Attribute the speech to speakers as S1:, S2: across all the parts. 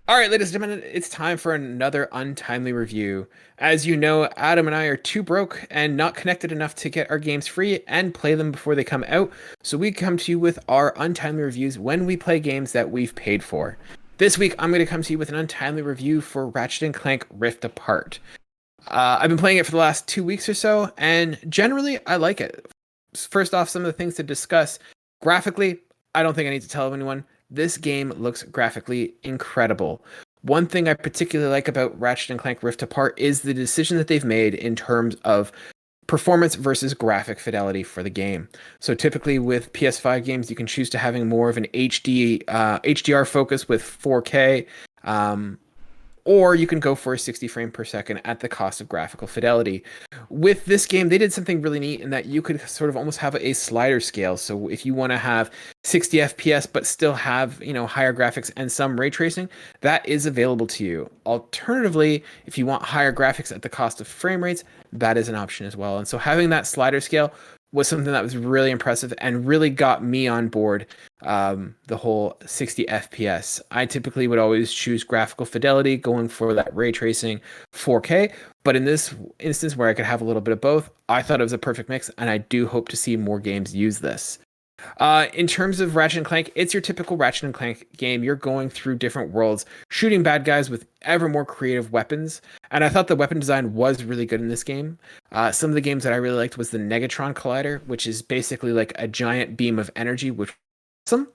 S1: All right, ladies and gentlemen, it's time for another untimely review. As you know, Adam and I are too broke and not connected enough to get our games free and play them before they come out. So we come to you with our untimely reviews when we play games that we've paid for. This week, I'm going to come to you with an untimely review for Ratchet and Clank Rift Apart. I've been playing it for the last 2 weeks or so, and generally, I like it. First off, some of the things to discuss. Graphically, I don't think I need to tell anyone. This game looks graphically incredible. One thing I particularly like about Ratchet and Clank Rift Apart is the decision that they've made in terms of performance versus graphic fidelity for the game. So typically with PS5 games, you can choose to having more of an HDR focus with 4K, or you can go for a 60 frame per second at the cost of graphical fidelity. With this game, they did something really neat in that you could sort of almost have a slider scale. So if you want to have 60 FPS but still have, higher graphics and some ray tracing, that is available to you. Alternatively, if you want higher graphics at the cost of frame rates, that is an option as well. And so having that slider scale was something that was really impressive and really got me on board, the whole 60 FPS. I typically would always choose graphical fidelity, going for that ray tracing 4K. But in this instance where I could have a little bit of both, I thought it was a perfect mix, and I do hope to see more games use this. In terms of Ratchet and Clank, it's your typical Ratchet and Clank game. You're going through different worlds, shooting bad guys with ever more creative weapons. And I thought the weapon design was really good in this game. Some of the games that I really liked was the Negatron Collider, which is basically like a giant beam of energy, which is awesome.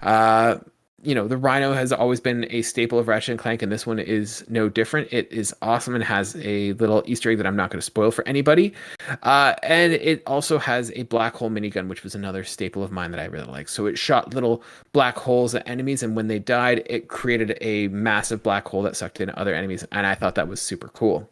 S1: Uh, the Rhino has always been a staple of Ratchet and Clank, and this one is no different. It is awesome and has a little Easter egg that I'm not going to spoil for anybody. And it also has a black hole minigun, which was another staple of mine that I really like. So it shot little black holes at enemies, and when they died, it created a massive black hole that sucked in other enemies, and I thought that was super cool.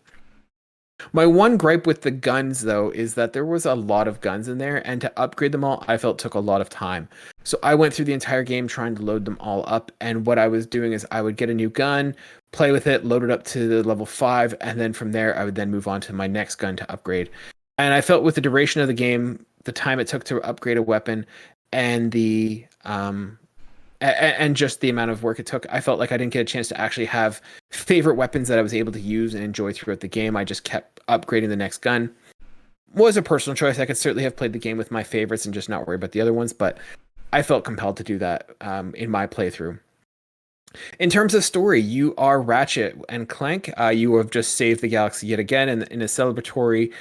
S1: My one gripe with the guns, though, is that there was a lot of guns in there, and to upgrade them all, I felt took a lot of time. So I went through the entire game trying to load them all up, and what I was doing is I would get a new gun, play with it, load it up to the level 5, and then from there I would then move on to my next gun to upgrade. And I felt with the duration of the game, the time it took to upgrade a weapon, and and just the amount of work it took, I felt like I didn't get a chance to actually have favorite weapons that I was able to use and enjoy throughout the game. I just kept upgrading the next gun. Was a personal choice. I could certainly have played the game with my favorites and just not worry about the other ones, but I felt compelled to do that in my playthrough. In terms of story, you are Ratchet and Clank. You have just saved the galaxy yet again, and in a celebratory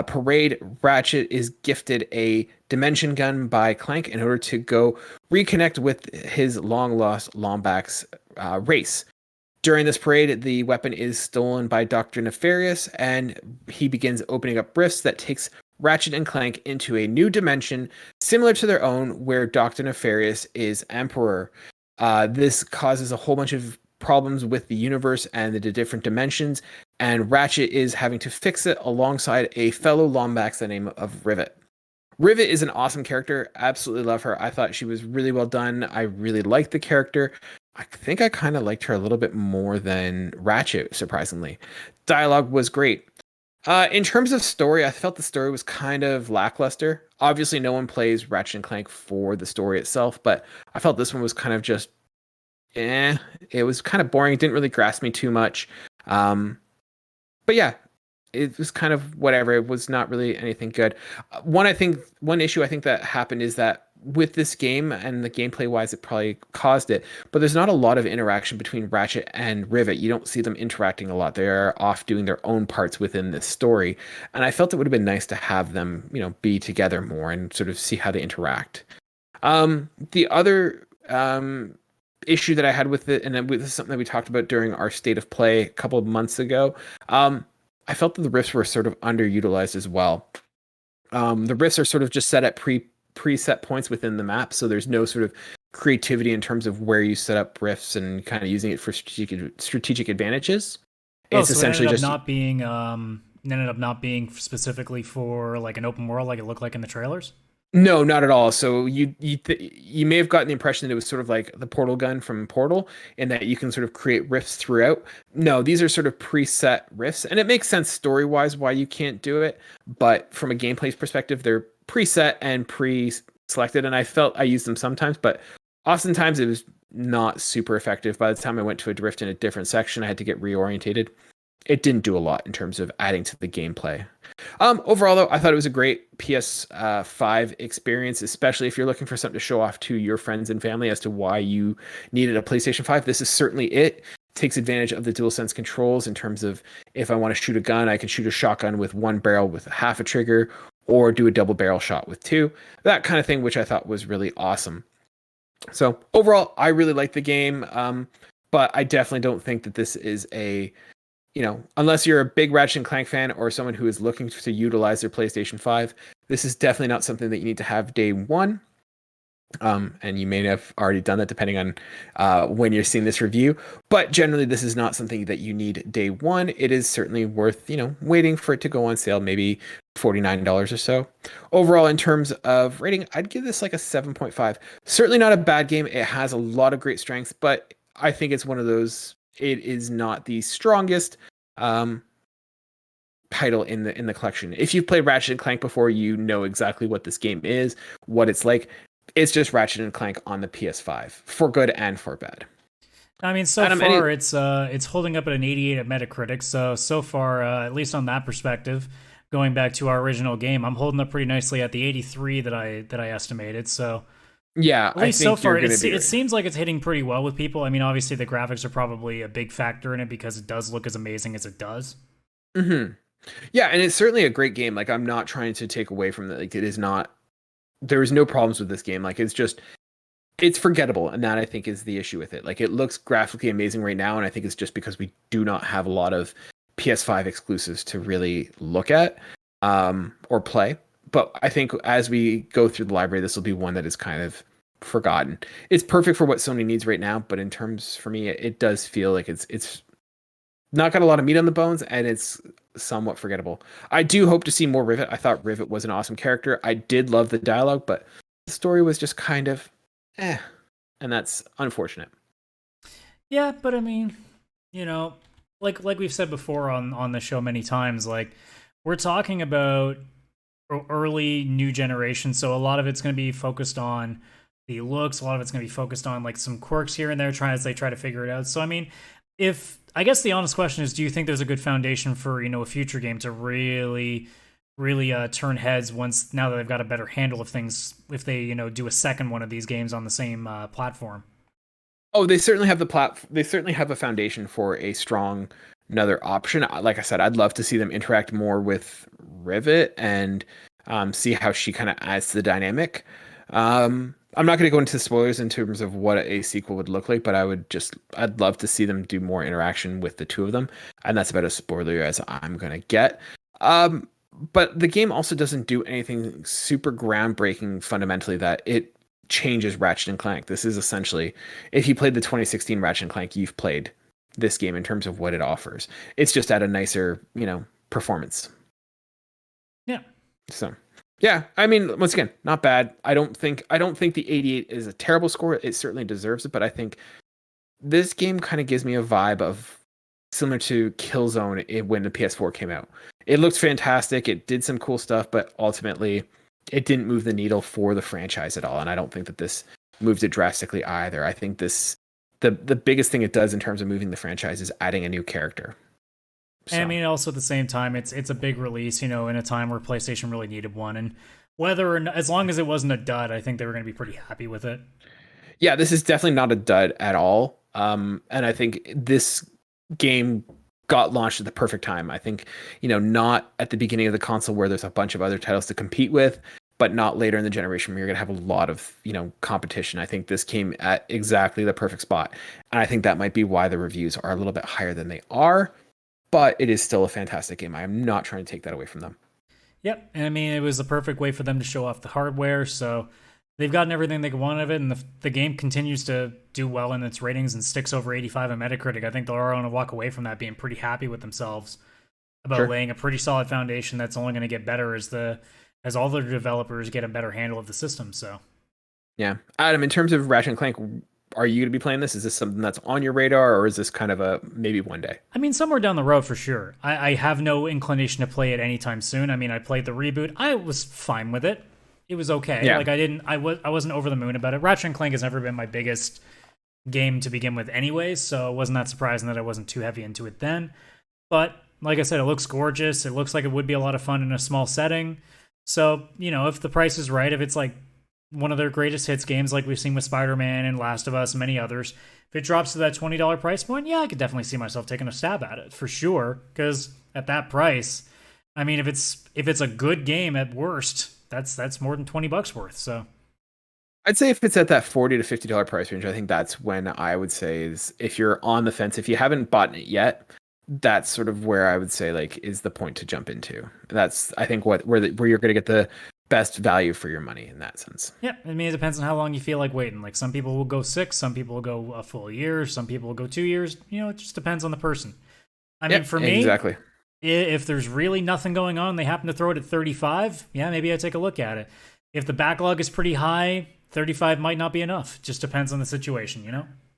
S1: parade, Ratchet is gifted a dimension gun by Clank in order to go reconnect with his long lost Lombax race. During this parade, the weapon is stolen by Dr. Nefarious, and he begins opening up rifts that takes Ratchet and Clank into a new dimension similar to their own, where Dr. Nefarious is Emperor. This causes a whole bunch of problems with the universe and the different dimensions, and Ratchet is having to fix it alongside a fellow Lombax, the name of Rivet. Rivet is an awesome character. Absolutely love her. I thought she was really well done. I really liked the character. I think I kind of liked her a little bit more than Ratchet, surprisingly. Dialogue was great. In terms of story, I felt the story was kind of lackluster. Obviously, no one plays Ratchet and Clank for the story itself, but I felt this one was kind of just, it was kind of boring. It didn't really grasp me too much. But yeah, it was kind of whatever. It was not really anything good. One issue I think that happened is that with this game and the gameplay wise, it probably caused it, but there's not a lot of interaction between Ratchet and Rivet. You don't see them interacting a lot. They're off doing their own parts within this story. And I felt it would have been nice to have them, be together more and sort of see how they interact. The other, issue that I had with it, and this is something that we talked about during our state of play a couple of months ago. I felt that the rifts were sort of underutilized as well. The rifts are sort of just set at preset points within the map, so there's no sort of creativity in terms of where you set up rifts and kind of using it for strategic advantages.
S2: Oh,
S1: It's
S2: so it
S1: essentially just
S2: ended up not being specifically for like an open world like it looked like in the trailers.
S1: no, not at all. So you may have gotten the impression that it was sort of like the portal gun from Portal, in that you can sort of create rifts throughout. No, these are sort of preset rifts, and it makes sense story wise why you can't do it. But from a gameplay perspective, they're preset and pre-selected, and I felt I used them sometimes, but Oftentimes it was not super effective. By the time I went to a drift in a different section, I had to get reorientated. It didn't do a lot in terms of adding to the gameplay. Overall, though, I thought it was a great PS5 experience, especially if you're looking for something to show off to your friends and family as to why you needed a PlayStation 5. This is certainly it. Takes advantage of the DualSense controls in terms of if I want to shoot a gun, I can shoot a shotgun with one barrel with half a trigger, or do a double barrel shot with two. That kind of thing, which I thought was really awesome. So overall, I really like the game, but I definitely don't think that this is a, unless you're a big Ratchet and Clank fan or someone who is looking to utilize their PlayStation 5, this is definitely not something that you need to have day one. And you may have already done that depending on when you're seeing this review. But generally, this is not something that you need day one. It is certainly worth, waiting for it to go on sale, maybe $49 or so. Overall, in terms of rating, I'd give this like a 7.5. Certainly not a bad game. It has a lot of great strengths, but I think it's one of those, it is not the strongest title in the collection. If you've played Ratchet and Clank before, you know exactly what this game is, what it's like. It's just Ratchet and Clank on the PS5 for good and for bad.
S2: I mean, so Adam, far it's holding up at an 88 at Metacritic. So far, at least on that perspective, going back to our original game, I'm holding up pretty nicely at the 83 that I estimated. So
S1: yeah,
S2: at least so far, it seems like it's hitting pretty well with people. I mean, obviously the graphics are probably a big factor in it because it does look as amazing as it does.
S1: Mm-hmm. Yeah, and it's certainly a great game. Like, I'm not trying to take away from that. Like, it is not. There is no problems with this game. Like, it's forgettable, and that I think is the issue with it. Like, it looks graphically amazing right now, and I think it's just because we do not have a lot of PS5 exclusives to really look at or play. But I think as we go through the library, this will be one that is kind of forgotten. It's perfect for what Sony needs right now, but in terms, for me, it does feel like it's not got a lot of meat on the bones, and it's somewhat forgettable. I do hope to see more Rivet. I thought Rivet was an awesome character. I did love the dialogue, but the story was just kind of and that's unfortunate.
S2: Yeah, but I mean, like we've said before on the show many times, like, we're talking about early new generation, so a lot of it's going to be focused on the looks, a lot of it's going to be focused on like some quirks here and there as they try to figure it out. So I mean, I guess the honest question is, do you think there's a good foundation for, a future game to really turn heads now that they've got a better handle of things, if they, do a second one of these games on the same platform?
S1: Oh, they certainly have they certainly have a foundation for a strong another option. Like I said, I'd love to see them interact more with Rivet and see how she kind of adds to the dynamic. I'm not going to go into spoilers in terms of what a sequel would look like, but I'd love to see them do more interaction with the two of them. And that's about as spoiler as I'm going to get. But the game also doesn't do anything super groundbreaking fundamentally that it changes Ratchet and Clank. This is essentially, if you played the 2016 Ratchet and Clank, you've played this game in terms of what it offers. It's just at a nicer, performance.
S2: Yeah.
S1: So, yeah, I mean, once again, not bad. I don't think the 88 is a terrible score. It certainly deserves it, but I think this game kind of gives me a vibe of similar to Killzone when the PS4 came out. It looked fantastic. It did some cool stuff, but ultimately it didn't move the needle for the franchise at all. And I don't think that this moved it drastically either. I think the biggest thing it does in terms of moving the franchise is adding a new character.
S2: So. And I mean, also at the same time, it's a big release, in a time where PlayStation really needed one. And as long as it wasn't a dud, I think they were going to be pretty happy with it.
S1: Yeah, this is definitely not a dud at all. And I think this game got launched at the perfect time. I think, not at the beginning of the console where there's a bunch of other titles to compete with, but not later in the generation where you're going to have a lot of, competition. I think this came at exactly the perfect spot. And I think that might be why the reviews are a little bit higher than they are. But it is still a fantastic game. I am not trying to take that away from them.
S2: Yep. And I mean, it was the perfect way for them to show off the hardware. So they've gotten everything they want of it. And the game continues to do well in its ratings and sticks over 85 on Metacritic. I think they're all going to walk away from that being pretty happy with themselves about laying a pretty solid foundation that's only going to get better as all their developers get a better handle of the system. So, yeah.
S1: Adam, in terms of Ratchet and Clank, are you going to be playing this? Is this something that's on your radar, or is this kind of a maybe one day?
S2: I mean, somewhere down the road for sure. I have no inclination to play it anytime soon. I mean, I played the reboot. I was fine with it. it was okay.
S1: Yeah.
S2: Like I wasn't over the moon about it. Ratchet and Clank has never been my biggest game to begin with anyway, so it wasn't that surprising that I wasn't too heavy into it then. But like I said, it looks gorgeous. It looks like it would be a lot of fun in a small setting. So, if the price is right, if it's like one of their greatest hits games like we've seen with Spider-Man and Last of Us and many others, if it drops to that $20 price point, yeah, I could definitely see myself taking a stab at it for sure. Because at that price, I mean, if it's a good game at worst, that's more than $20 worth. So
S1: I'd say if it's at that $40 to $50 price range, I think that's when I would say is if you're on the fence, if you haven't bought it yet, that's sort of where I would say like is the point to jump into. That's I think where you're going to get the best value for your money in that sense.
S2: yeah, I mean, it depends on how long you feel like waiting. Like some people will go 6, some people will go a full year, some people will go 2 years. It just depends on the person. I mean, for me,
S1: exactly.
S2: If there's really nothing going on, they happen to throw it at 35. Yeah, maybe I take a look at it. If the backlog is pretty high, 35 might not be enough. Just depends on the situation.